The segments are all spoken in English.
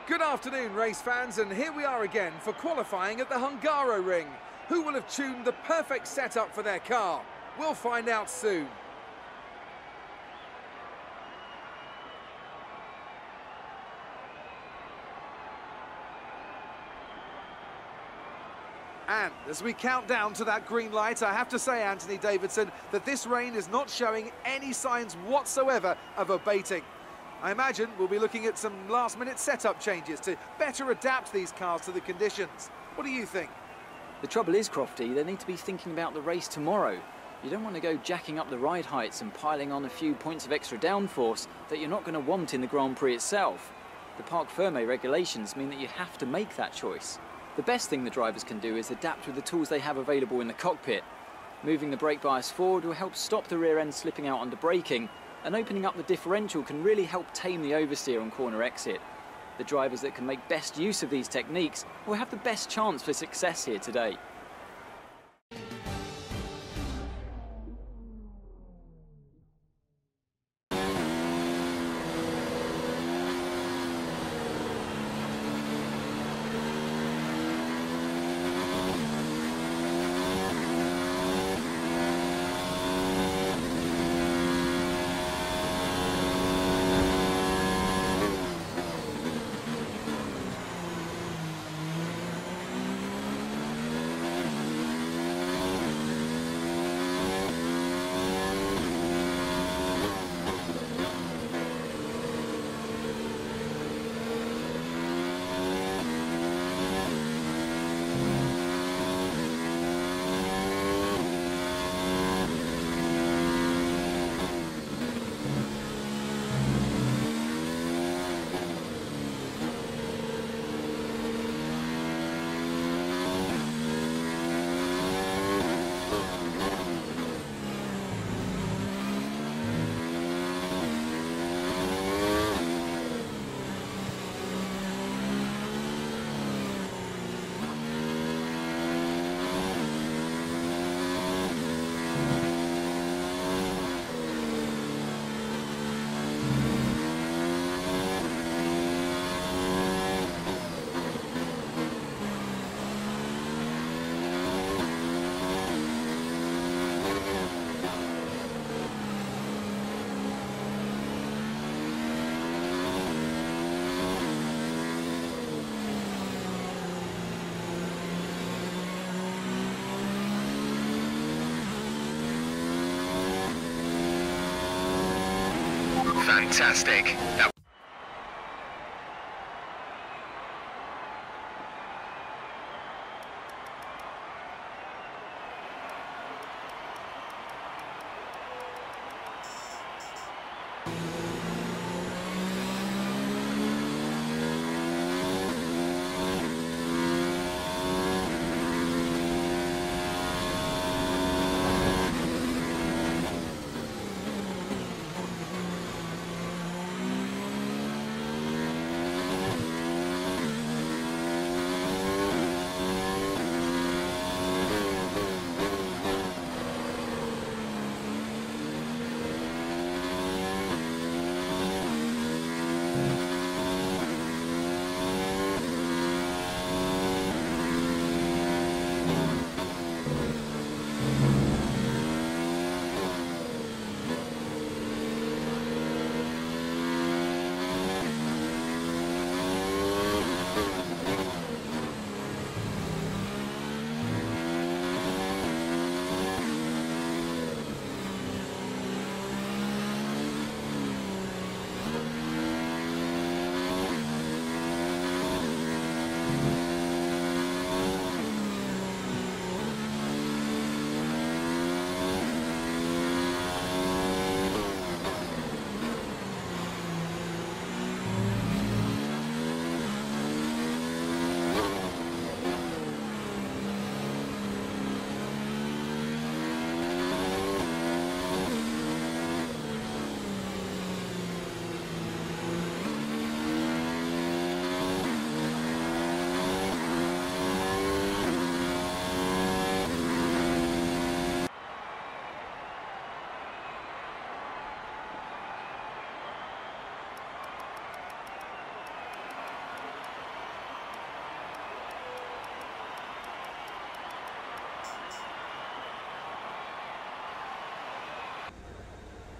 Good afternoon, race fans, and here we are again for qualifying at the Hongarije. Who will have tuned the perfect setup for their car? We'll find out soon. And as we count down to that green light, I have to say, Anthony Davidson, that this rain is not showing any signs whatsoever of abating. I imagine we'll be looking at some last-minute setup changes to better adapt these cars to the conditions. What do you think? The trouble is, Crofty, they need to be thinking about the race tomorrow. You don't want to go jacking up the ride heights and piling on a few points of extra downforce that you're not going to want in the Grand Prix itself. The Parc Fermé regulations mean that you have to make that choice. The best thing the drivers can do is adapt with the tools they have available in the cockpit. Moving the brake bias forward will help stop the rear end slipping out under braking, and opening up the differential can really help tame the oversteer on corner exit. The drivers that can make best use of these techniques will have the best chance for success here today. Fantastic.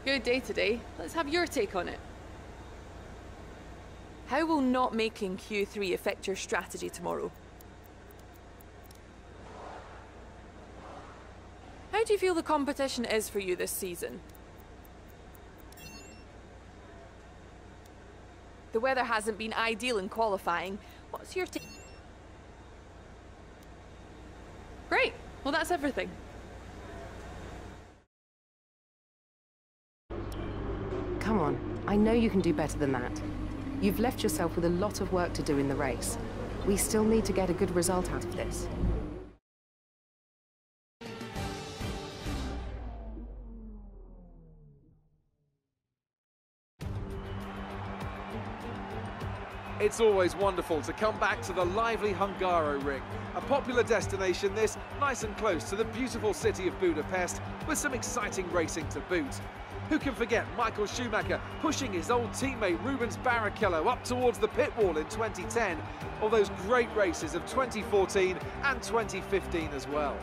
Good day today. Let's have your take on it. How will not making Q3 affect your strategy tomorrow? How do you feel the competition is for you this season? The weather hasn't been ideal in qualifying. What's your take? Great. Well, that's everything. Come on, I know you can do better than that. You've left yourself with a lot of work to do in the race. We still need to get a good result out of this. It's always wonderful to come back to the lively Hungaroring. A popular destination this, nice and close to the beautiful city of Budapest, with some exciting racing to boot. Who can forget Michael Schumacher pushing his old teammate Rubens Barrichello up towards the pit wall in 2010, or those great races of 2014 and 2015 as well.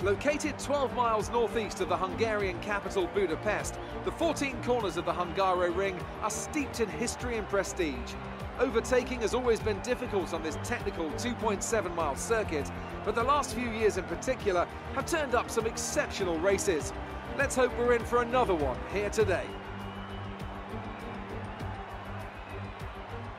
Located 12 miles northeast of the Hungarian capital Budapest, the 14 corners of the Hungaroring are steeped in history and prestige. Overtaking has always been difficult on this technical 2.7-mile circuit, but the last few years in particular have turned up some exceptional races. Let's hope we're in for another one here today.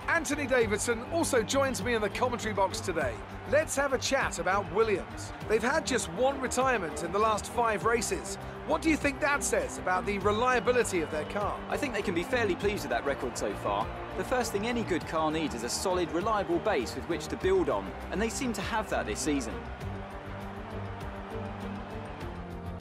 Anthony Davidson also joins me in the commentary box today. Let's have a chat about Williams. They've had just one retirement in the last 5 races. What do you think that says about the reliability of their car? I think they can be fairly pleased with that record so far. The first thing any good car needs is a solid, reliable base with which to build on, and they seem to have that this season.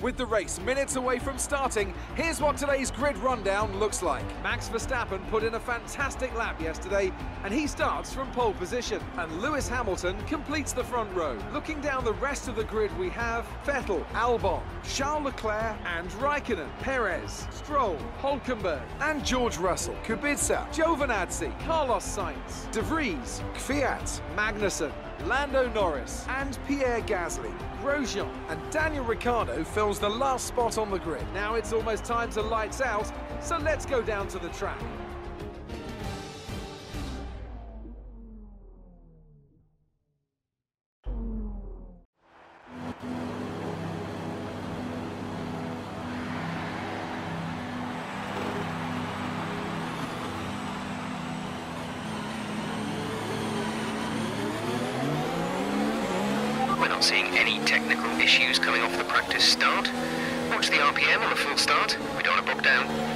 With the race minutes away from starting, here's what today's grid rundown looks like. Max Verstappen put in a fantastic lap yesterday, and he starts from pole position. And Lewis Hamilton completes the front row. Looking down the rest of the grid, we have Vettel, Albon, Charles Leclerc and Raikkonen, Perez, Stroll, Hülkenberg and George Russell, Kubica, Giovinazzi, Carlos Sainz, De Vries, Kvyat, Magnussen, Lando Norris and Pierre Gasly. Grosjean and Daniel Ricciardo fills the last spot on the grid. Now it's almost time to lights out, so let's go down to the track. We're not seeing any technical issues coming off the practice start. Watch the RPM on the full start. We don't want to bog down.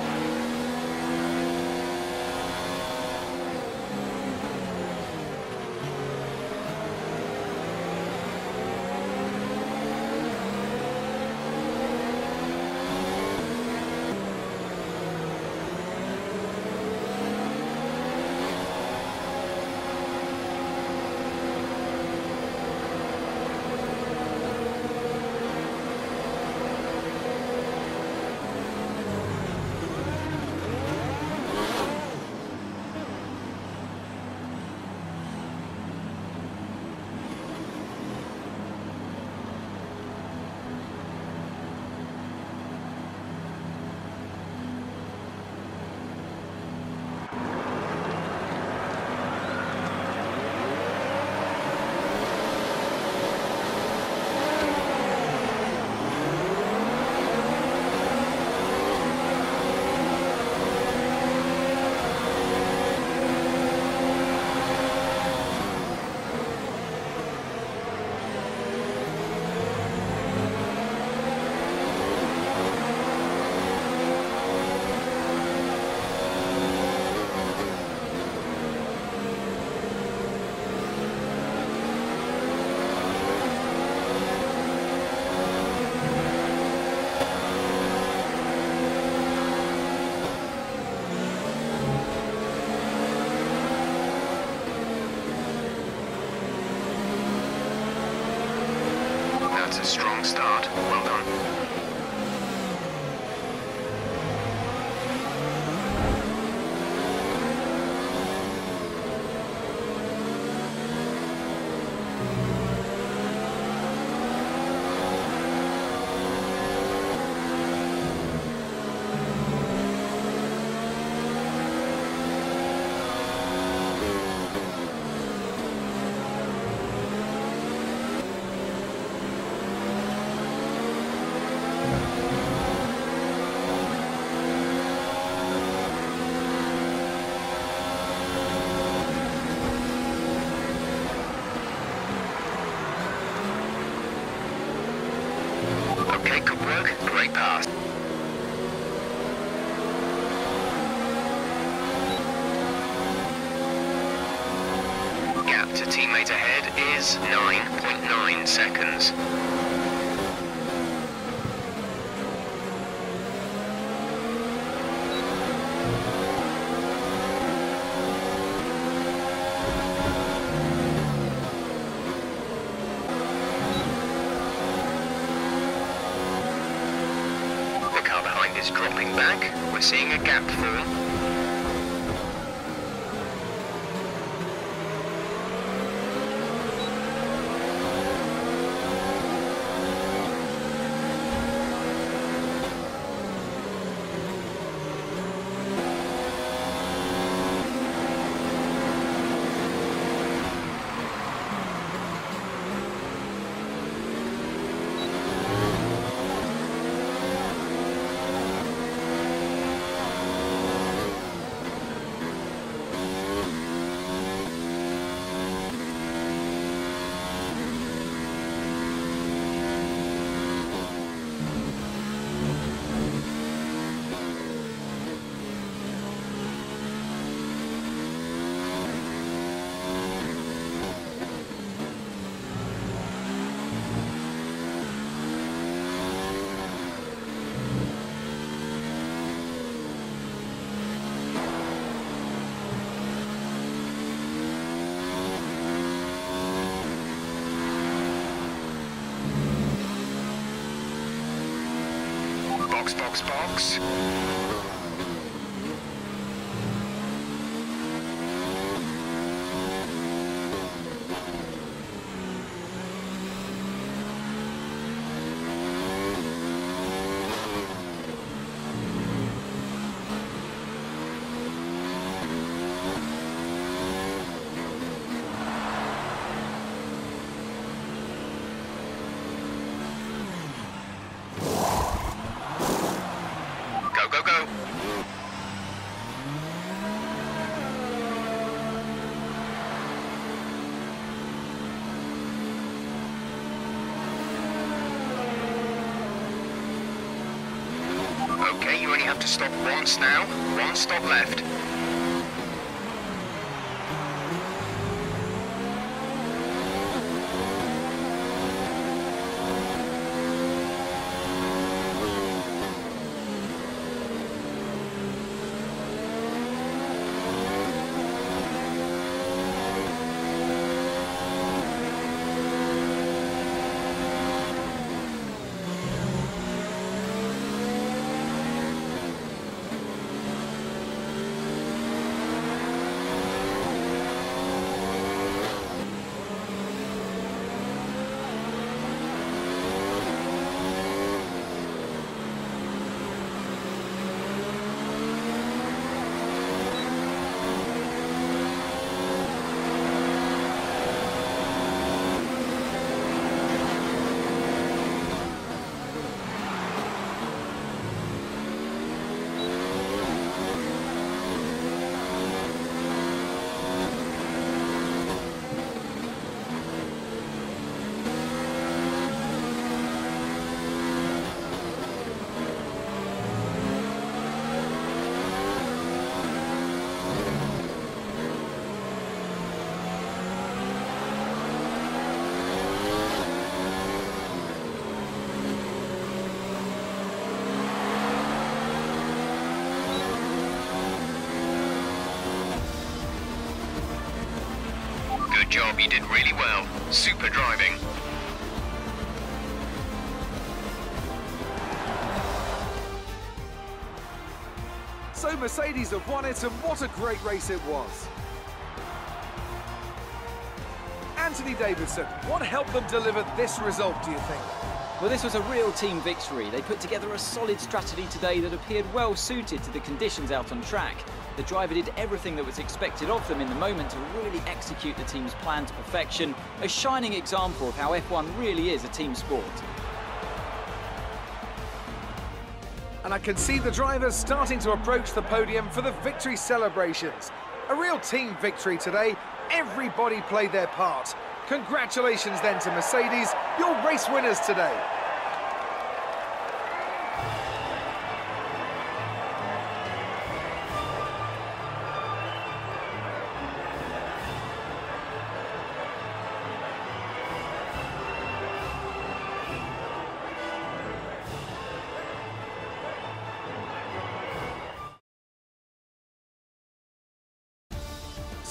That's a strong start. Well done. to teammate ahead is 9.9 seconds. The car behind is dropping back. We're seeing a gap form. Box. Go. Okay, you only have to stop once now. One stop left. Good job, you did really well. Super driving. So Mercedes have won it, and what a great race it was. Anthony Davidson, what helped them deliver this result, do you think? Well, this was a real team victory. They put together a solid strategy today that appeared well suited to the conditions out on track. The driver did everything that was expected of them in the moment to really execute the team's plan to perfection. A shining example of how F1 really is a team sport. And I can see the drivers starting to approach the podium for the victory celebrations. A real team victory today. Everybody played their part. Congratulations then to Mercedes, your race winners today.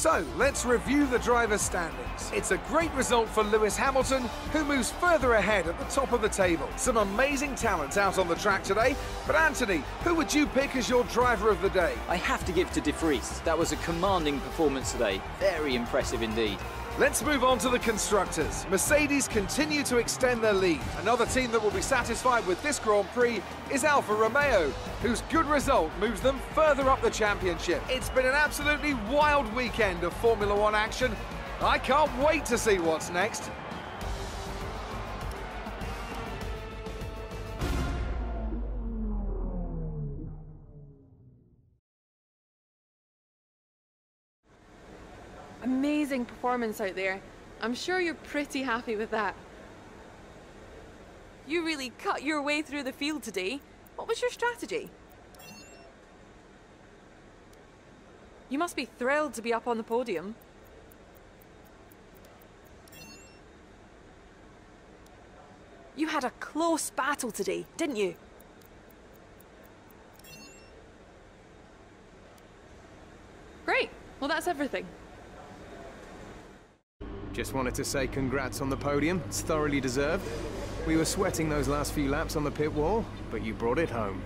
So, let's review the drivers' standings. It's a great result for Lewis Hamilton, who moves further ahead at the top of the table. Some amazing talent out on the track today, but Anthony, who would you pick as your driver of the day? I have to give to De Vries. That was a commanding performance today. Very impressive indeed. Let's move on to the constructors. Mercedes continue to extend their lead. Another team that will be satisfied with this Grand Prix is Alfa Romeo, whose good result moves them further up the championship. It's been an absolutely wild weekend of Formula One action. I can't wait to see what's next. Amazing performance out there. I'm sure you're pretty happy with that. You really cut your way through the field today. What was your strategy? You must be thrilled to be up on the podium. You had a close battle today, didn't you? Great. Well, that's everything. Just wanted to say congrats on the podium. It's thoroughly deserved. We were sweating those last few laps on the pit wall, but you brought it home.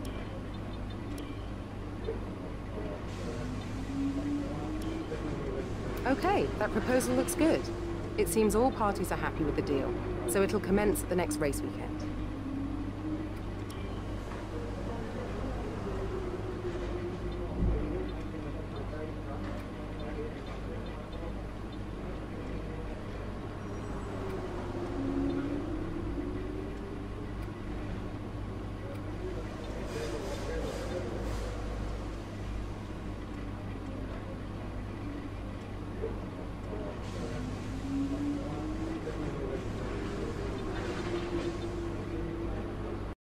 Okay, that proposal looks good. It seems all parties are happy with the deal, so it'll commence at the next race weekend.